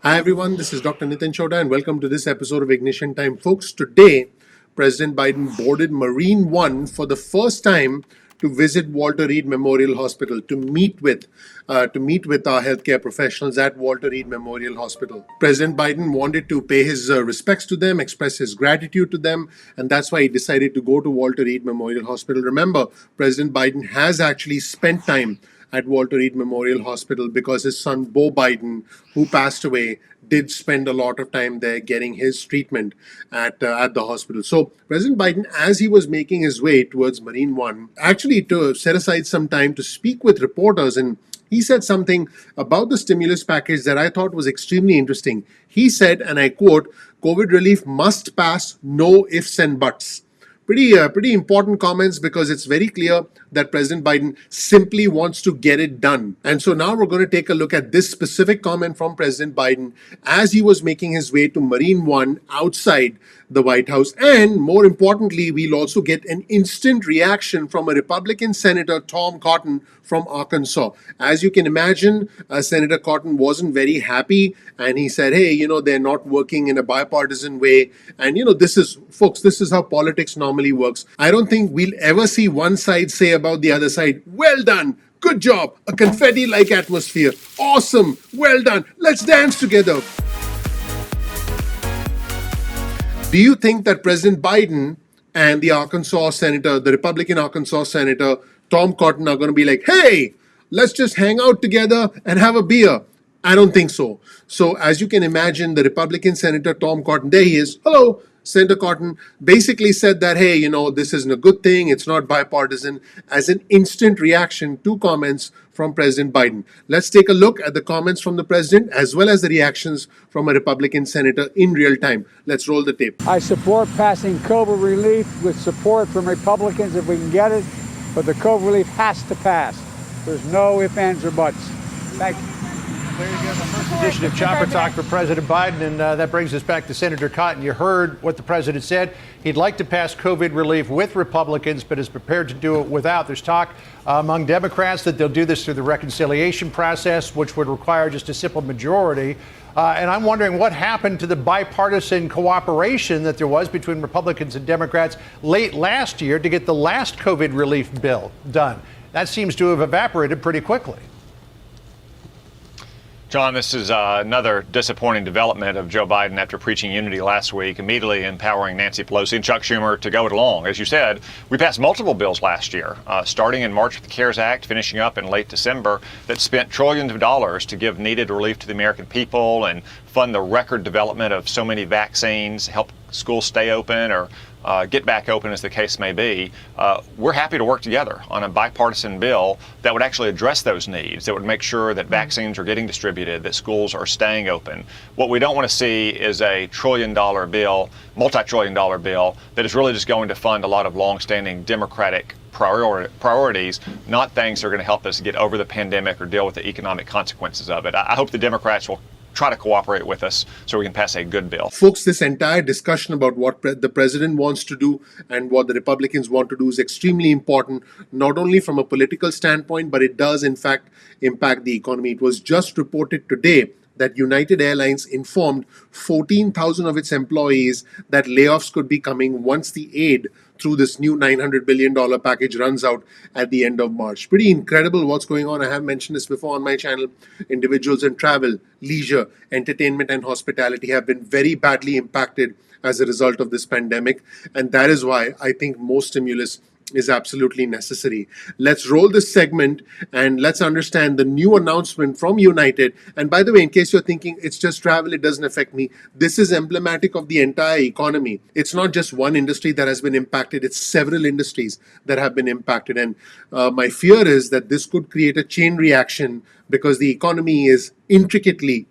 Hi everyone, this is Dr. Nitin Chhoda and welcome to this episode of Ignition Time. Folks, today President Biden boarded Marine One for the first time to visit Walter Reed Memorial Hospital to meet with our healthcare professionals at Walter Reed Memorial Hospital. President Biden wanted to pay his respects to them, express his gratitude to them, and that's why he decided to go to Walter Reed Memorial Hospital. Remember, President Biden has actually spent time at Walter Reed Memorial Hospital because his son Beau Biden, who passed away, did spend a lot of time there getting his treatment at the hospital. So President Biden, as he was making his way towards Marine One, actually to set aside some time to speak with reporters, and he said something about the stimulus package that I thought was extremely interesting. He said, and I quote, "COVID relief must pass, no ifs and buts." Pretty important comments because it's very clear that President Biden simply wants to get it done. And so now we're going to take a look at this specific comment from President Biden as he was making his way to Marine One outside the White House. And more importantly, we'll also get an instant reaction from a Republican Senator Tom Cotton from Arkansas. As you can imagine, Senator Cotton wasn't very happy and he said, hey, they're not working in a bipartisan way. And, this is how politics normally works. I don't think we'll ever see one side say about the other side, well done, good job, a confetti-like atmosphere, awesome, well done, let's dance together. Do you think that President Biden and the Republican Arkansas Senator, Tom Cotton, are going to be like, hey, let's just hang out together and have a beer? I don't think so. So as you can imagine, the Republican Senator Tom Cotton, there he is. Hello, Senator Cotton, basically said that, hey, this isn't a good thing. It's not bipartisan, as an instant reaction to comments from President Biden. Let's take a look at the comments from the president as well as the reactions from a Republican senator in real time. Let's roll the tape. I support passing COVID relief with support from Republicans if we can get it, but the COVID relief has to pass. There's no ifs, ands, or buts. Thank you. There you go, the first edition of Chopper Talk for President Biden, and that brings us back to Senator Cotton. You heard what the president said. He'd like to pass COVID relief with Republicans, but is prepared to do it without. There's talk among Democrats that they'll do this through the reconciliation process, which would require just a simple majority. And I'm wondering what happened to the bipartisan cooperation that there was between Republicans and Democrats late last year to get the last COVID relief bill done. That seems to have evaporated pretty quickly. John, this is another disappointing development of Joe Biden after preaching unity last week, immediately empowering Nancy Pelosi and Chuck Schumer to go it along. As you said, we passed multiple bills last year, starting in March with the CARES Act, finishing up in late December, that spent trillions of dollars to give needed relief to the American people and fund the record development of so many vaccines, help schools stay open or get back open as the case may be. We're happy to work together on a bipartisan bill that would actually address those needs, that would make sure that vaccines are getting distributed, that schools are staying open. What we don't want to see is a trillion-dollar bill, multi-trillion-dollar bill that is really just going to fund a lot of long-standing Democratic priorities, not things that are going to help us get over the pandemic or deal with the economic consequences of it. I hope the Democrats will try to cooperate with us so we can pass a good bill. Folks, this entire discussion about what the president wants to do and what the Republicans want to do is extremely important, not only from a political standpoint, but it does in fact impact the economy. It was just reported today that United Airlines informed 14,000 of its employees that layoffs could be coming once the aid through this new $900 billion package runs out at the end of March. Pretty incredible what's going on. I have mentioned this before on my channel. Individuals in travel, leisure, entertainment, and hospitality have been very badly impacted as a result of this pandemic. And that is why I think more stimulus is absolutely necessary. Let's roll this segment and let's understand the new announcement from United. And by the way, in case you're thinking it's just travel, it doesn't affect me, this is emblematic of the entire economy. It's not just one industry that has been impacted, it's several industries that have been impacted. And my fear is that this could create a chain reaction because the economy is intricately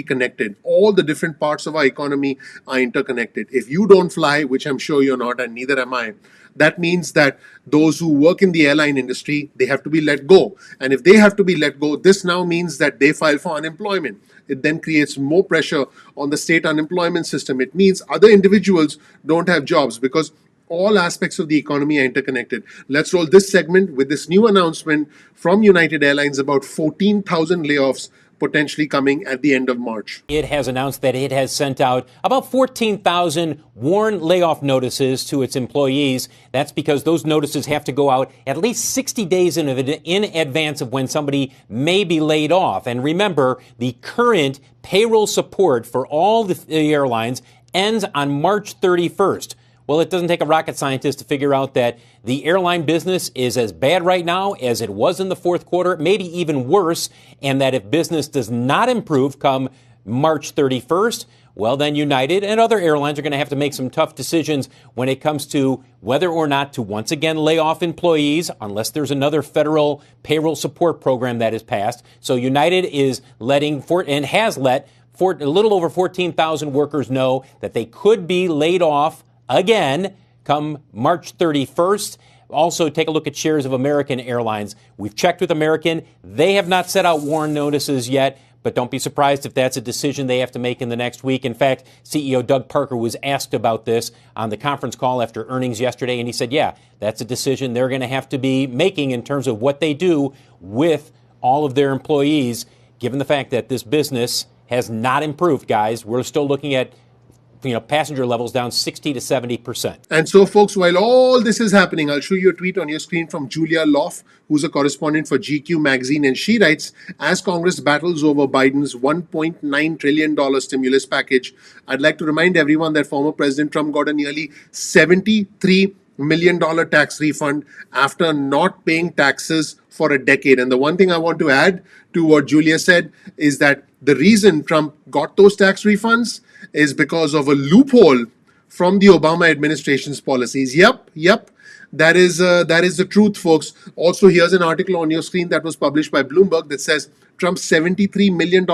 connected. All the different parts of our economy are interconnected. If you don't fly, which I'm sure you're not, and neither am I, that means that those who work in the airline industry, they have to be let go. And if they have to be let go, this now means that they file for unemployment. It then creates more pressure on the state unemployment system. It means other individuals don't have jobs because all aspects of the economy are interconnected. Let's roll this segment with this new announcement from United Airlines about 14,000 layoffs potentially coming at the end of March. It has announced that it has sent out about 14,000 warn layoff notices to its employees. That's because those notices have to go out at least 60 days in advance of when somebody may be laid off. And remember, the current payroll support for all the airlines ends on March 31st. Well, it doesn't take a rocket scientist to figure out that the airline business is as bad right now as it was in the fourth quarter, maybe even worse, and that if business does not improve come March 31st, well, then United and other airlines are going to have to make some tough decisions when it comes to whether or not to once again lay off employees, unless there's another federal payroll support program that is passed. So United is letting and has let a little over 14,000 workers know that they could be laid off again come March 31st. Also, take a look at shares of American Airlines. We've checked with American. They have not set out warn notices yet, but don't be surprised if that's a decision they have to make in the next week. In fact, CEO Doug Parker was asked about this on the conference call after earnings yesterday, and he said, yeah, that's a decision they're going to have to be making in terms of what they do with all of their employees, given the fact that this business has not improved, guys. We're still looking at passenger levels down 60 to 70%. And so, folks, while all this is happening, I'll show you a tweet on your screen from Julia Loff, who's a correspondent for GQ magazine, and she writes, as Congress battles over Biden's $1.9 trillion stimulus package, I'd like to remind everyone that former President Trump got a nearly $73 million tax refund after not paying taxes for a decade. And the one thing I want to add to what Julia said is that the reason Trump got those tax refunds is because of a loophole from the Obama administration's policies. Yep. That is the truth, folks. Also, here's an article on your screen that was published by Bloomberg that says Trump's $73 million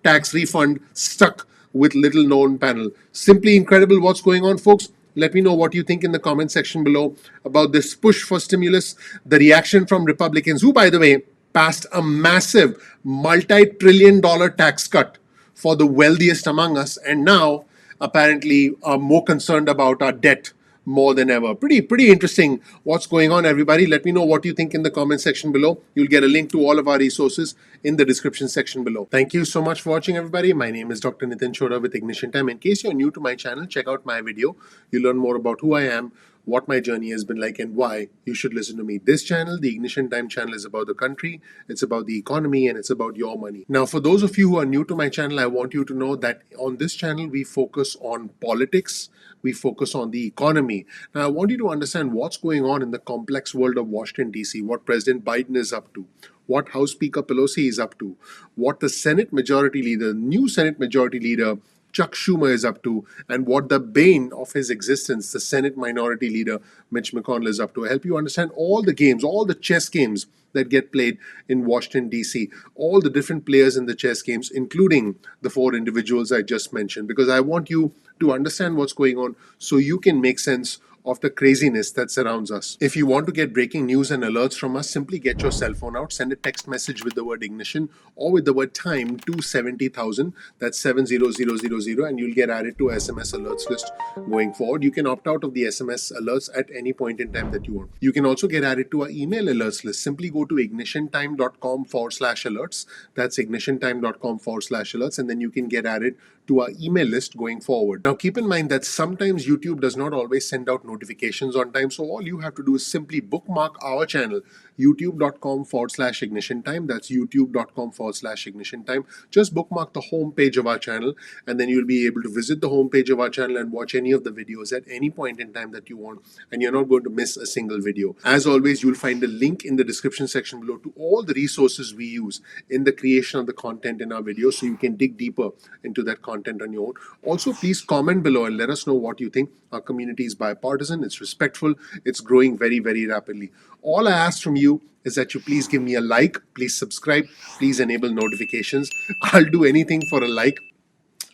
tax refund stuck with little known panel. Simply incredible what's going on, folks. Let me know what you think in the comment section below about this push for stimulus, the reaction from Republicans, who, by the way, passed a massive multi-trillion-dollar tax cut for the wealthiest among us, and now apparently are more concerned about our debt more than ever. Pretty interesting what's going on, everybody. Let me know what you think in the comment section below. You'll get a link to all of our resources in the description section below. Thank you so much for watching, everybody. My name is Dr. Nitin Chhoda with Ignition Time. In case you're new to my channel, check out my video. You'll learn more about who I am, what my journey has been like, and why you should listen to me. This channel, the Ignition Time channel, is about the country, it's about the economy, and it's about your money. Now, for those of you who are new to my channel, I want you to know that on this channel, we focus on politics, we focus on the economy. Now, I want you to understand what's going on in the complex world of Washington, D.C., what President Biden is up to, what House Speaker Pelosi is up to, what the Senate Majority Leader, new Senate Majority Leader, Chuck Schumer is up to, and what the bane of his existence, the Senate Minority Leader, Mitch McConnell, is up to. I help you understand all the games, all the chess games that get played in Washington, D.C., all the different players in the chess games, including the four individuals I just mentioned, because I want you to understand what's going on so you can make sense of the craziness that surrounds us. If you want to get breaking news and alerts from us, simply get your cell phone out, send a text message with the word ignition or with the word time to 70,000, that's 70000, and you'll get added to SMS alerts list going forward. You can opt out of the SMS alerts at any point in time that you want. You can also get added to our email alerts list. Simply go to ignitiontime.com/alerts. That's ignitiontime.com/alerts, and then you can get added to our email list going forward. Now, keep in mind that sometimes YouTube does not always send out notifications on time, so all you have to do is simply bookmark our channel, youtube.com/ignition time. That's youtube.com/ignition time. Just bookmark the home page of our channel, and then you'll be able to visit the home page of our channel and watch any of the videos at any point in time that you want, and you're not going to miss a single video. As always, you'll find a link in the description section below to all the resources we use in the creation of the content in our videos, so you can dig deeper into that content on your own. Also, please comment below and let us know what you think. Our community is bipartisan, it's respectful, it's growing very, very rapidly. All I ask from you is that you please give me a like, please subscribe, please enable notifications. I'll do anything for a like,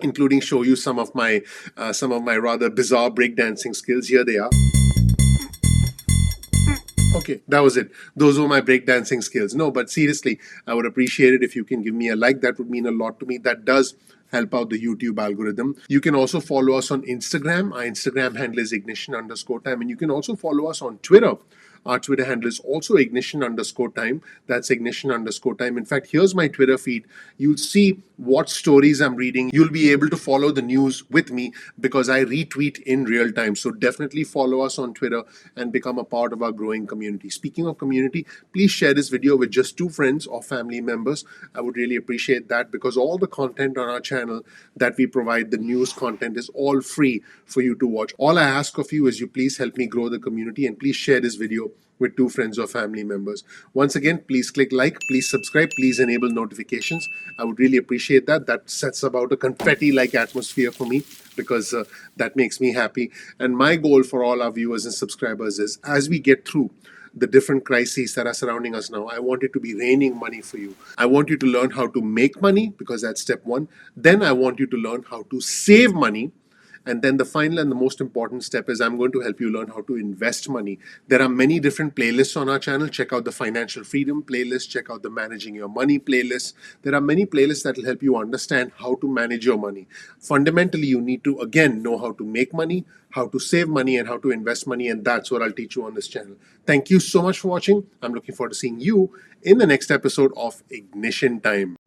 including show you some of my rather bizarre breakdancing skills. Here they are. Okay, that was it. Those were my breakdancing skills. No, but seriously, I would appreciate it if you can give me a like. That would mean a lot to me. That does help out the YouTube algorithm. You can also follow us on Instagram. Our Instagram handle is ignition_time. And you can also follow us on Twitter. Our Twitter handle is also ignition_time. That's ignition_time. In fact, here's my Twitter feed. You'll see what stories I'm reading. You'll be able to follow the news with me because I retweet in real time. So definitely follow us on Twitter and become a part of our growing community. Speaking of community, please share this video with just 2 friends or family members. I would really appreciate that because all the content on our channel that we provide, the news content, is all free for you to watch. All I ask of you is you please help me grow the community and please share this video with 2 friends or family members. Once again, please click like, please subscribe, please enable notifications. I would really appreciate that. That sets about a confetti-like atmosphere for me because that makes me happy. And my goal for all our viewers and subscribers is as we get through the different crises that are surrounding us now, I want it to be raining money for you. I want you to learn how to make money because that's step 1. Then I want you to learn how to save money. And then the final and the most important step is I'm going to help you learn how to invest money. There are many different playlists on our channel. Check out the Financial Freedom playlist. Check out the Managing Your Money playlist. There are many playlists that will help you understand how to manage your money. Fundamentally, you need to, again, know how to make money, how to save money, and how to invest money. And that's what I'll teach you on this channel. Thank you so much for watching. I'm looking forward to seeing you in the next episode of Ignition Time.